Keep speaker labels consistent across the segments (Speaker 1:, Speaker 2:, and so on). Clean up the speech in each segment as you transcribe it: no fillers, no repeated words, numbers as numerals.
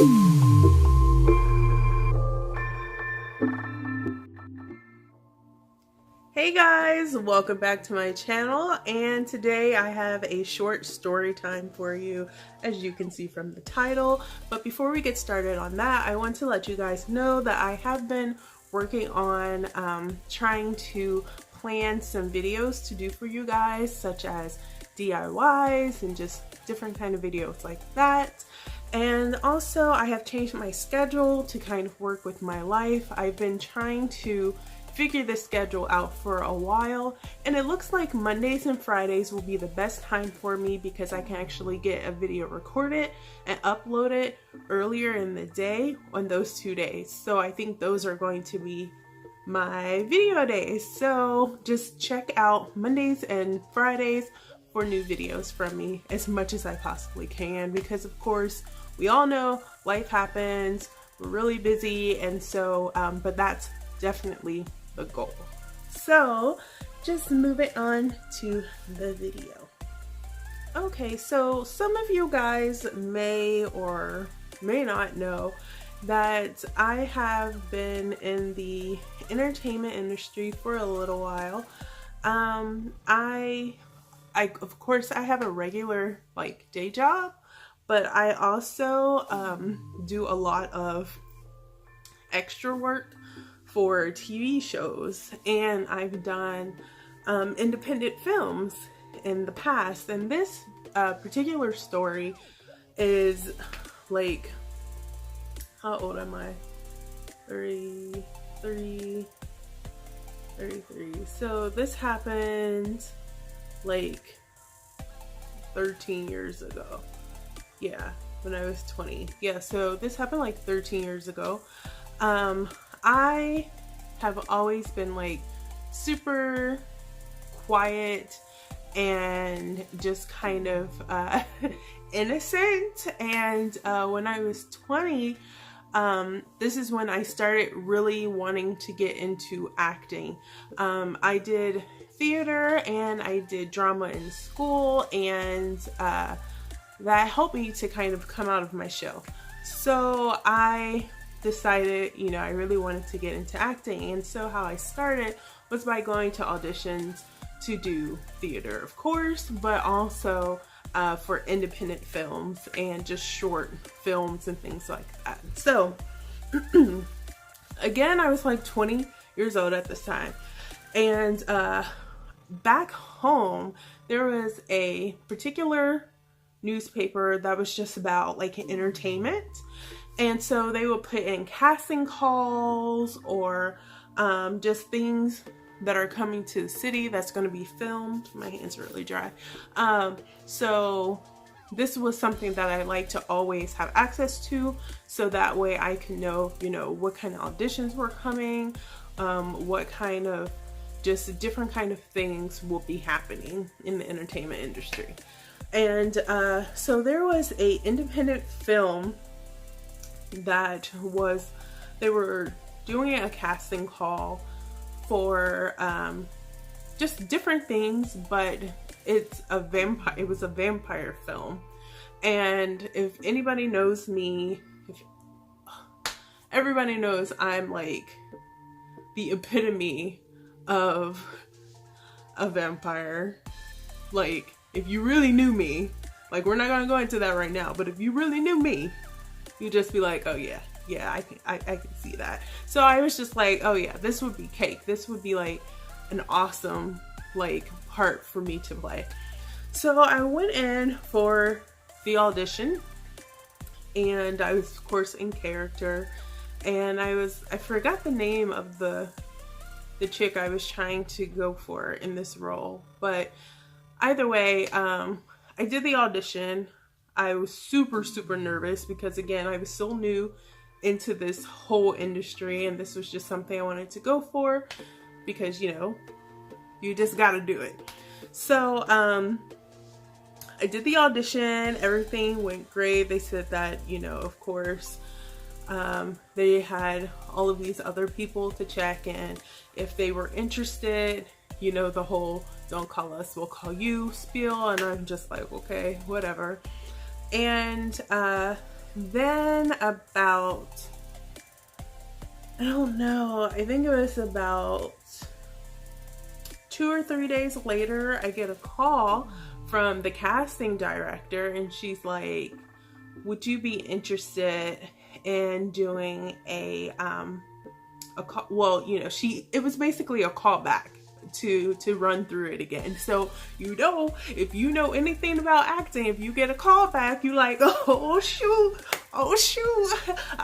Speaker 1: Hey guys, welcome back to my channel, and today I have a short story time for you, as you can see from the title. But before we get started on that, I want to let you guys know that I have been working on trying to plan some videos to do for you guys, such as DIYs and just different kind of videos like that. And also I have changed my schedule to kind of work with my life. I've been trying to figure this schedule out for a while, and it looks like Mondays and Fridays will be the best time for me because I can actually get a video recorded and upload it earlier in the day on those 2 days. So I think those are going to be my video days. So just check out Mondays and Fridays for new videos from me as much as I possibly can, because of course we all know life happens, we're really busy, and so but that's definitely the goal. So just moving on to the video. Okay, so some of you guys may or may not know that I have been in the entertainment industry for a little while. I of course I have a regular day job, but I also do a lot of extra work for TV shows, and I've done independent films in the past. And this particular story is how old am I? 33. So this happened 13 years ago. Yeah, when I was 20. Yeah, so this happened 13 years ago. I have always been super quiet and just kind of innocent, and when I was 20, this is when I started really wanting to get into acting. I did theater and I did drama in school, and that helped me to kind of come out of my shell. So I decided, I really wanted to get into acting. And so how I started was by going to auditions to do theater, of course, but also for independent films and just short films and things like that. So again, I was 20 years old at this time. And back home, there was a particular newspaper that was just about entertainment. And so they would put in casting calls or just things that are coming to the city that's going to be filmed. My hands are really dry. So this was something that I like to always have access to, so that way I can know, what kind of auditions were coming, what kind of just different kind of things will be happening in the entertainment industry. And so there was a independent film that they were doing a casting call for just different things, but it was a vampire film. And if anybody knows me, everybody knows I'm the epitome of a vampire. If you really knew me, we're not gonna go into that right now, but if you really knew me, you'd just be oh yeah, I can see that. So I was just oh yeah, this would be cake. This would be an awesome part for me to play. So I went in for the audition, and I was of course in character, and I forgot the name of the chick I was trying to go for in this role, but either way, I did the audition. I was super nervous because, again, I was so new into this whole industry, and this was just something I wanted to go for because, you just gotta do it. So I did the audition, everything went great. They said that, of course, they had all of these other people to check, and if they were interested, the whole "don't call us, we'll call you" spiel. And I'm just okay, whatever. And then about, I don't know, I think it was about 2 or 3 days later, I get a call from the casting director, and she's like, would you be interested in doing a call? Well, you know, it was basically a callback to run through it again. So, you know, if you know anything about acting, if you get a call back, you like, oh shoot, I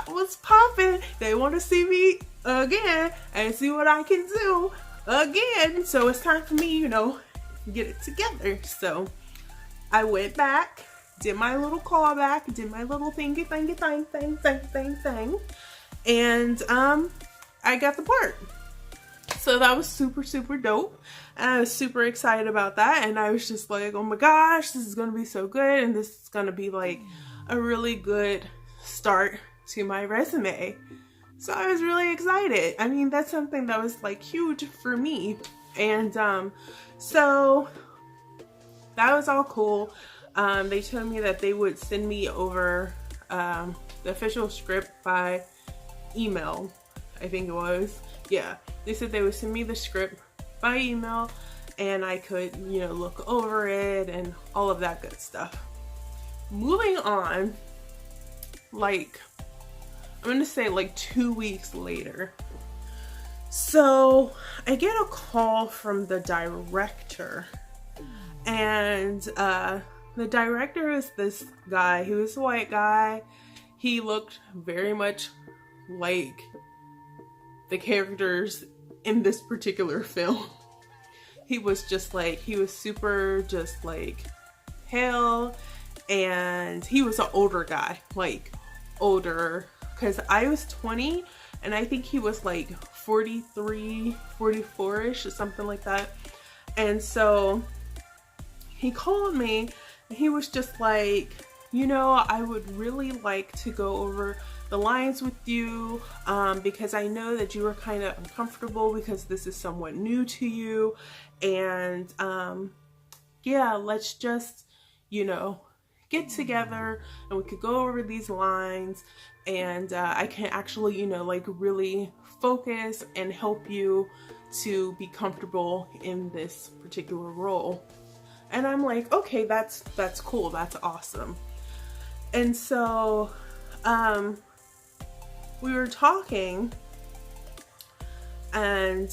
Speaker 1: was popping. They want to see me again and see what I can do again. So it's time for me, you know, get it together. So I went back, did my little callback, did my little thingy, and I got the part. So that was super, super dope. And I was super excited about that. And I was just like, oh my gosh, this is going to be so good. And this is going to be like a really good start to my resume. So I was really excited. I mean, that's something that was like huge for me. And so that was all cool. They told me that they would send me over the official script by email, I think it was. Yeah, they said they would send me the script by email and I could, you know, look over it and all of that good stuff. Moving on, like, I'm gonna say like 2 weeks later. So I get a call from the director, and the director is this guy. He was a white guy. He looked very much like the characters in this particular film. He was just like, he was super just like pale, and he was an older guy, like older, because I was 20 and I think he was like 43, 44-ish or something like that. And so he called me and he was just like, you know, I would really like to go over the lines with you because I know that you were kind of uncomfortable because this is somewhat new to you, and yeah, let's just, you know, get together and we could go over these lines, and I can actually, you know, like really focus and help you to be comfortable in this particular role. And I'm like, okay, that's cool, that's awesome. And so we were talking, and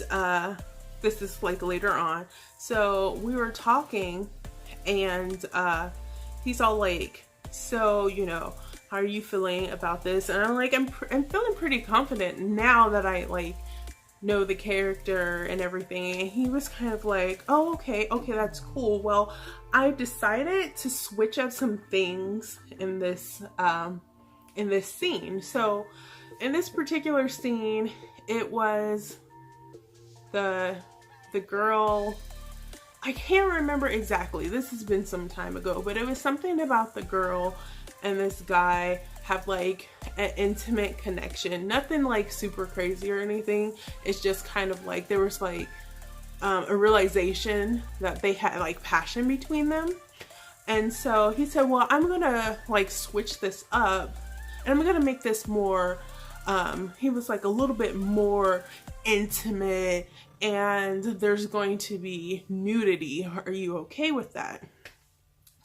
Speaker 1: this is like later on. So we were talking, and he's all like, so, you know, how are you feeling about this? And I'm like, I'm feeling pretty confident now that I like know the character and everything. And he was kind of like, oh, okay, that's cool. Well, I decided to switch up some things in this scene. So in this particular scene, it was the girl, I can't remember exactly, this has been some time ago, but it was something about the girl and this guy have like an intimate connection. Nothing like super crazy or anything. It's just kind of like there was like a realization that they had like passion between them. And so he said, well, I'm gonna like switch this up and I'm gonna make this more, he was like a little bit more intimate, and there's going to be nudity. Are you okay with that?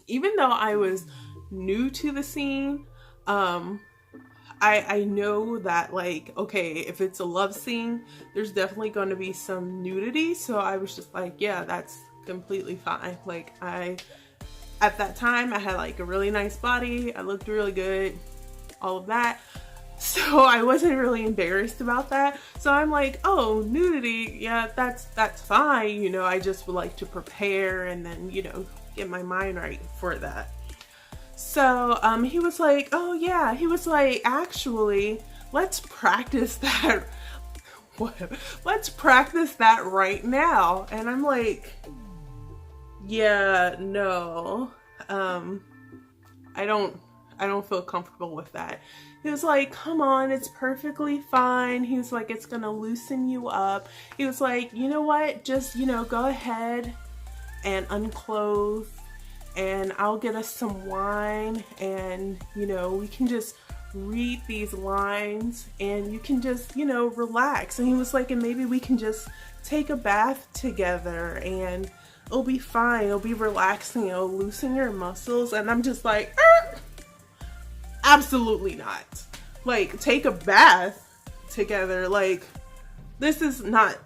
Speaker 1: Even though I was new to the scene, I know that like, okay, if it's a love scene, there's definitely going to be some nudity. So I was just like, yeah, that's completely fine. Like at that time I had like a really nice body. I looked really good, all of that. So I wasn't really embarrassed about that. So I'm like, oh, nudity, yeah, that's fine. You know, I just would like to prepare and then, you know, get my mind right for that. So he was like, oh yeah, he was like, actually, let's practice that. Let's practice that right now. And I'm like, yeah, no, I don't feel comfortable with that. He was like, come on, it's perfectly fine. He was like, it's gonna loosen you up. He was like, you know what, just, you know, go ahead and unclothe and I'll get us some wine, and you know, we can just read these lines and you can just, you know, relax. And he was like, and maybe we can just take a bath together and it'll be fine, it'll be relaxing, it'll loosen your muscles. And I'm just like, absolutely not. Like, take a bath together, like, this is not,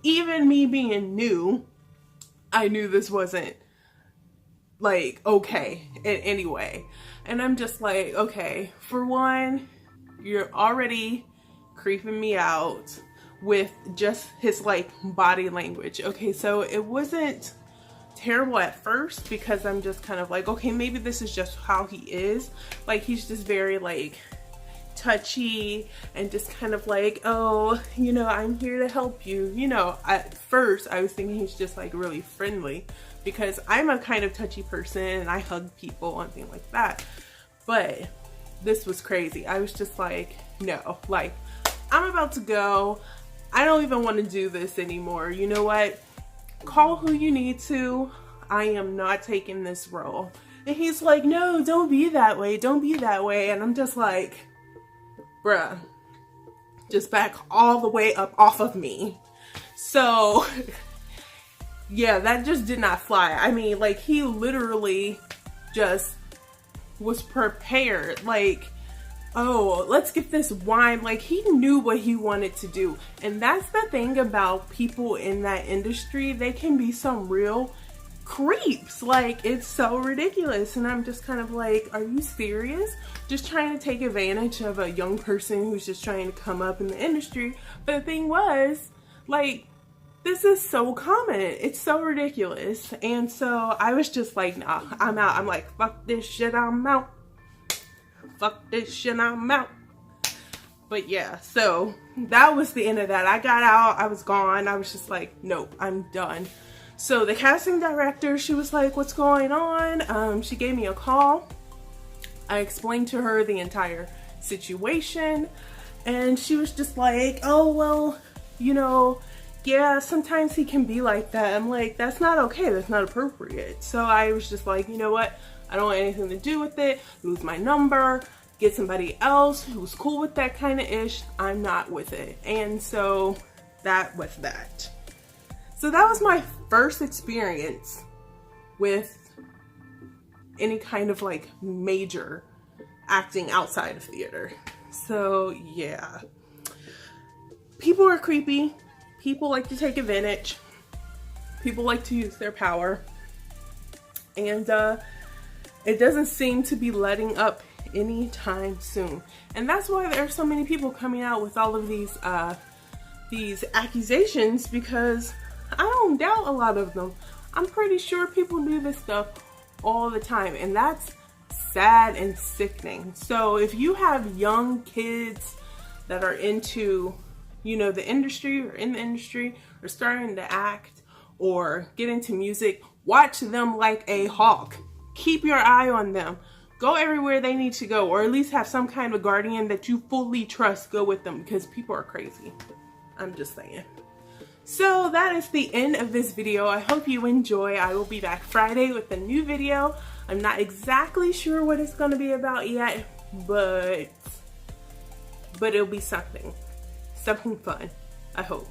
Speaker 1: even me being new, I knew this wasn't like okay in any way. And I'm just like, okay, for one, you're already creeping me out with just his like body language. Okay, so it wasn't terrible at first because I'm just kind of like, okay, maybe this is just how he is. Like, he's just very like touchy and just kind of like, oh, you know, I'm here to help you. You know, at first I was thinking he's just like really friendly because I'm a kind of touchy person and I hug people and things like that. But this was crazy. I was just like, no, like, I'm about to go. I don't even want to do this anymore. You know what? Call who you need to. I am not taking this role. And he's like, no, don't be that way. Don't be that way. And I'm just like, bruh, just back all the way up off of me. So yeah, that just did not fly. I mean, like, he literally just was prepared. Like, oh, let's get this wine. Like, he knew what he wanted to do. And that's the thing about people in that industry. They can be some real creeps. Like, it's so ridiculous. And I'm just kind of like, are you serious? Just trying to take advantage of a young person who's just trying to come up in the industry. But the thing was, like, this is so common. It's so ridiculous. And so I was just like, nah, I'm out. I'm like, fuck this shit, I'm out. Fuck this shit, I'm out. But yeah, so that was the end of that. I got out, I was gone. I was just like, nope, I'm done. So the casting director, she was like, what's going on? She gave me a call. I explained to her the entire situation. And she was just like, oh, well, you know, yeah, sometimes he can be like that. I'm like, that's not okay. That's not appropriate. So I was just like, you know what? I don't want anything to do with it. Lose my number. Get somebody else who's cool with that kind of ish. I'm not with it. And so that was that. So that was my first experience with any kind of like major acting outside of theater. So yeah. People are creepy. People like to take advantage. People like to use their power. And it doesn't seem to be letting up anytime soon. And that's why there are so many people coming out with all of these accusations, because I don't doubt a lot of them. I'm pretty sure people do this stuff all the time, and that's sad and sickening. So if you have young kids that are into, you know, the industry or in the industry or starting to act or get into music, watch them like a hawk. Keep your eye on them. Go everywhere they need to go, or at least have some kind of guardian that you fully trust go with them, because people are crazy. I'm just saying. So that is the end of this video. I hope you enjoy. I will be back Friday with a new video. I'm not exactly sure what it's going to be about yet, but it'll be something fun, I hope.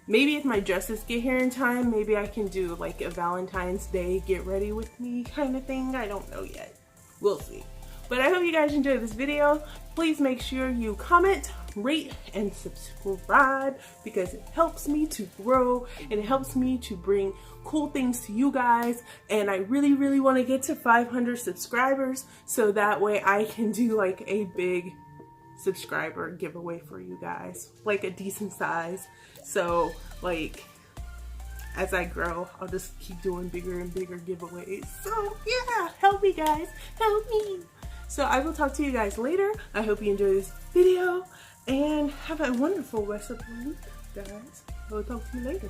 Speaker 1: Maybe if my dresses get here in time, maybe I can do like a Valentine's Day get ready with me kind of thing. I don't know yet. We'll see. But I hope you guys enjoyed this video. Please make sure you comment, rate, and subscribe, because it helps me to grow and it helps me to bring cool things to you guys. And I really, really want to get to 500 subscribers, so that way I can do like a big subscriber giveaway for you guys, like a decent size. So like, as I grow, I'll just keep doing bigger and bigger giveaways. So yeah, help me guys, help me. So I will talk to you guys later. I hope you enjoyed this video and have a wonderful rest of the week, guys. I will talk to you later.